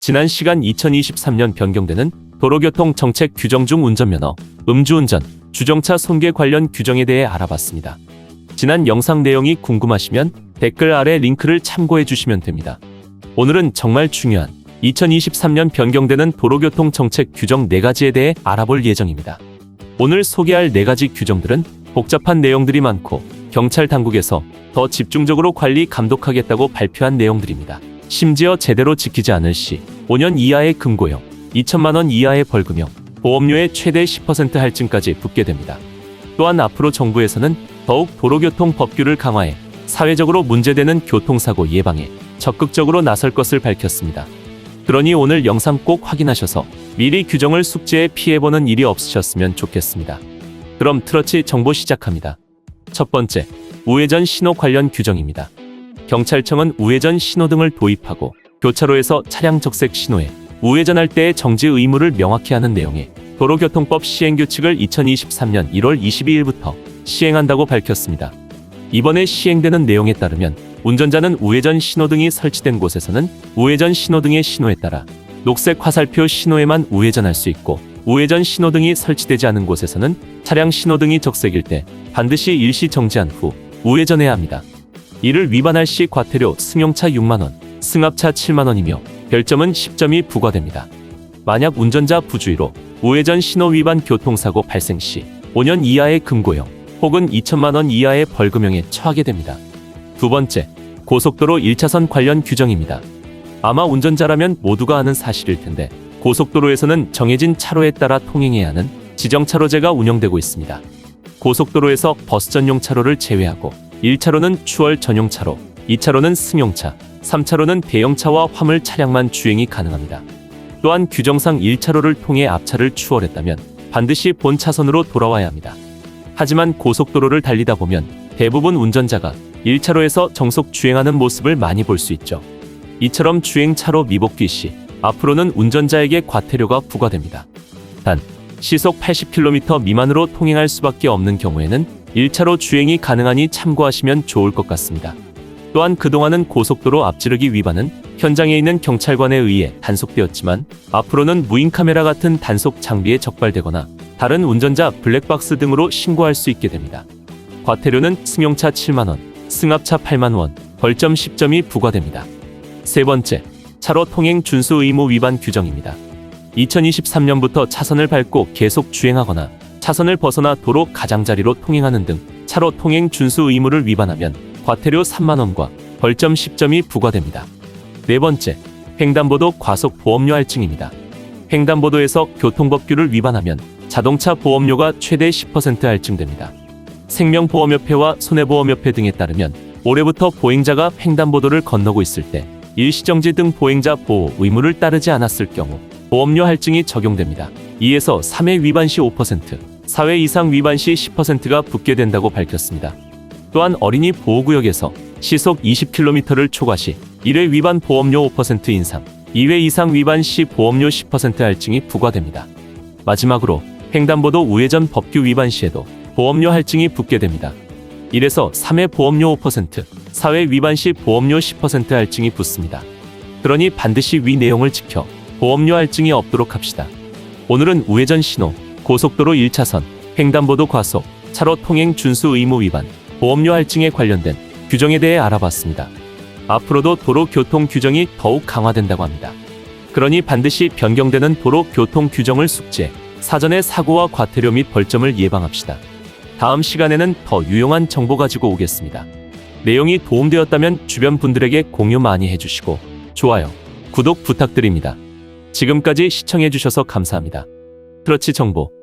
지난 시간 2023년 변경되는 도로교통정책 규정 중 운전면허, 음주운전, 주정차 손괴 관련 규정에 대해 알아봤습니다. 지난 영상 내용이 궁금하시면 댓글 아래 링크를 참고해 주시면 됩니다. 오늘은 정말 중요한 2023년 변경되는 도로교통정책 규정 4가지에 대해 알아볼 예정입니다. 오늘 소개할 4가지 규정들은 복잡한 내용들이 많고 경찰 당국에서 더 집중적으로 관리 감독하겠다고 발표한 내용들입니다. 심지어 제대로 지키지 않을 시 5년 이하의 금고형, 2천만 원 이하의 벌금형, 보험료의 최대 10% 할증까지 붙게 됩니다. 또한 앞으로 정부에서는 더욱 도로교통 법규를 강화해 사회적으로 문제되는 교통사고 예방에 적극적으로 나설 것을 밝혔습니다. 그러니 오늘 영상 꼭 확인하셔서 미리 규정을 숙지해 피해보는 일이 없으셨으면 좋겠습니다. 그럼 트러치 정보 시작합니다. 첫 번째, 우회전 신호 관련 규정입니다. 경찰청은 우회전 신호등을 도입하고 교차로에서 차량 적색 신호에 우회전할 때의 정지 의무를 명확히 하는 내용의 도로교통법 시행규칙을 2023년 1월 22일부터 시행한다고 밝혔습니다. 이번에 시행되는 내용에 따르면 운전자는 우회전 신호등이 설치된 곳에서는 우회전 신호등의 신호에 따라 녹색 화살표 신호에만 우회전할 수 있고, 우회전 신호등이 설치되지 않은 곳에서는 차량 신호등이 적색일 때 반드시 일시 정지한 후 우회전해야 합니다. 이를 위반할 시 과태료 승용차 6만 원, 승합차 7만 원이며 별점은 10점이 부과됩니다. 만약 운전자 부주의로 우회전 신호 위반 교통사고 발생 시 5년 이하의 금고형 혹은 2천만 원 이하의 벌금형에 처하게 됩니다. 두 번째, 고속도로 1차선 관련 규정입니다. 아마 운전자라면 모두가 아는 사실일 텐데 고속도로에서는 정해진 차로에 따라 통행해야 하는 지정차로제가 운영되고 있습니다. 고속도로에서 버스 전용 차로를 제외하고 1차로는 추월 전용 차로, 2차로는 승용차, 3차로는 대형차와 화물 차량만 주행이 가능합니다. 또한 규정상 1차로를 통해 앞차를 추월했다면 반드시 본 차선으로 돌아와야 합니다. 하지만 고속도로를 달리다 보면 대부분 운전자가 1차로에서 정속 주행하는 모습을 많이 볼 수 있죠. 이처럼 주행차로 미복귀 시 앞으로는 운전자에게 과태료가 부과됩니다. 단, 시속 80km 미만으로 통행할 수밖에 없는 경우에는 1차로 주행이 가능하니 참고하시면 좋을 것 같습니다. 또한 그동안은 고속도로 앞지르기 위반은 현장에 있는 경찰관에 의해 단속되었지만 앞으로는 무인카메라 같은 단속 장비에 적발되거나 다른 운전자 블랙박스 등으로 신고할 수 있게 됩니다. 과태료는 승용차 7만 원, 승합차 8만 원, 벌점 10점이 부과됩니다. 세 번째, 차로 통행 준수 의무 위반 규정입니다. 2023년부터 차선을 밟고 계속 주행하거나 차선을 벗어나 도로 가장자리로 통행하는 등 차로 통행 준수 의무를 위반하면 과태료 3만 원과 벌점 10점이 부과됩니다. 네 번째, 횡단보도 과속 보험료 할증입니다. 횡단보도에서 교통법규를 위반하면 자동차 보험료가 최대 10% 할증됩니다. 생명보험협회와 손해보험협회 등에 따르면 올해부터 보행자가 횡단보도를 건너고 있을 때 일시정지 등 보행자 보호 의무를 따르지 않았을 경우 보험료 할증이 적용됩니다. 2에서 3회 위반 시 5%, 4회 이상 위반 시 10%가 붙게 된다고 밝혔습니다. 또한 어린이 보호구역에서 시속 20km를 초과 시 1회 위반 보험료 5% 인상, 2회 이상 위반 시 보험료 10% 할증이 부과됩니다. 마지막으로 횡단보도 우회전 법규 위반 시에도 보험료 할증이 붙게 됩니다. 1에서 3회 보험료 5%, 4회 위반 시 보험료 10% 할증이 붙습니다. 그러니 반드시 위 내용을 지켜 보험료 할증이 없도록 합시다. 오늘은 우회전 신호, 고속도로 1차선, 횡단보도 과속, 차로 통행 준수 의무 위반, 보험료 할증에 관련된 규정에 대해 알아봤습니다. 앞으로도 도로 교통 규정이 더욱 강화된다고 합니다. 그러니 반드시 변경되는 도로 교통 규정을 숙지해 사전에 사고와 과태료 및 벌점을 예방합시다. 다음 시간에는 더 유용한 정보 가지고 오겠습니다. 내용이 도움되었다면 주변 분들에게 공유 많이 해주시고 좋아요, 구독 부탁드립니다. 지금까지 시청해주셔서 감사합니다. 트러치 정보